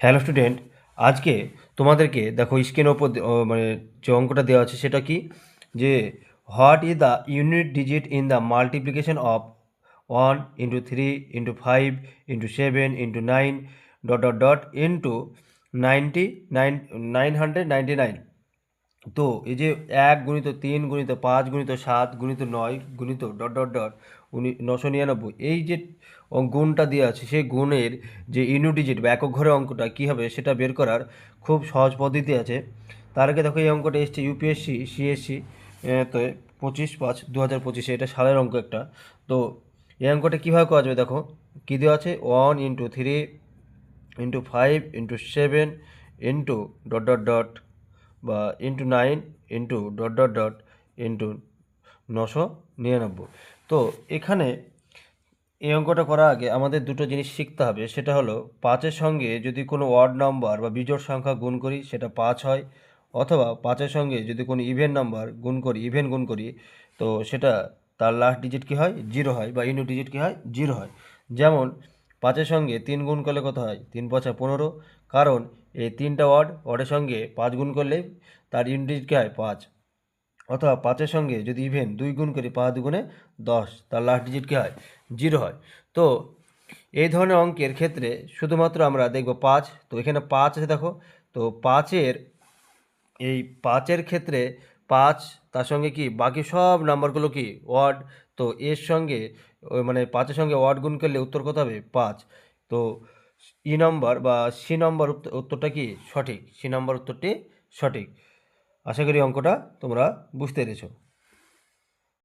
Hello student, আজকে তোমাদেরকে দেখো স্ক্রিনের ওপর মানে যে অঙ্কটা দেওয়া আছে সেটা কি, যে what is the unit digit in the multiplication of 1 × 3 × 5 × 7 × 9 dot dot dot into 999। তো এই যে 1 × 3 × 5 × 7 × 9 999 এই যে গুণটা দেওয়া আছে, সেই গুণের যে ইউনিট ডিজিট বা একক ঘরের অঙ্কটা কী হবে সেটা বের করার খুব সহজ পদ্ধতি আছে। তার আগে দেখো এই অঙ্কটা এসছে ইউপিএসসি সিএসসি তো 25/5/2025, এটা সালের অঙ্ক একটা। তো এই অঙ্কটা কীভাবে করা যাবে দেখো, কী দেওয়া আছে 1 × 3 × 5 × 7 ডট ডট ডট বা ×9 ডট ডট ডট 999। তো এখানে এই অঙ্কটা করার আগে আমাদের দুটো জিনিস শিখতে হবে, সেটা হলো 5-এর সঙ্গে যদি কোনো ওয়ার্ড নাম্বার বা বিজোড় সংখ্যা গুণ করি সেটা 5 হয়, অথবা 5-এর সঙ্গে যদি কোনো ইভেন নাম্বার গুণ করি, ইভেন গুণ করি, তো সেটা তার লাস্ট ডিজিট কী হয় 0 হয়, বা ইউনিট ডিজিট কী হয় 0 হয়। যেমন 5-এর সঙ্গে 3 গুণ করলে কত হয় 3×5 = 15, কারণ এই তিনটা ওয়ার্ডের সঙ্গে 5 গুণ করলে তার ইউনিট ডিজিট কী হয় 5। অথবা 5-এর সঙ্গে যদি ইভেন 2 গুণ করি 5×2 = 10, তার লাস্ট ডিজিট কী হয় 0 হয়। তো এই ধরনের অঙ্কের ক্ষেত্রে শুধুমাত্র আমরা দেখব 5, তো এখানে 5 আছে দেখো। তো 5-এর ক্ষেত্রে 5 তার সঙ্গে কি বাকি সব নাম্বারগুলো কি ওয়ার্ড, তো এর সঙ্গে মানে 5-এর সঙ্গে ওয়ার্ড গুণ করলে উত্তর কত হবে 5। তো ই নম্বর বা সি নম্বর উত্তরটা কি সঠিক, সি নম্বর উত্তরটি সঠিক। আশা করি অঙ্কটা তোমরা বুঝতে পেরেছো।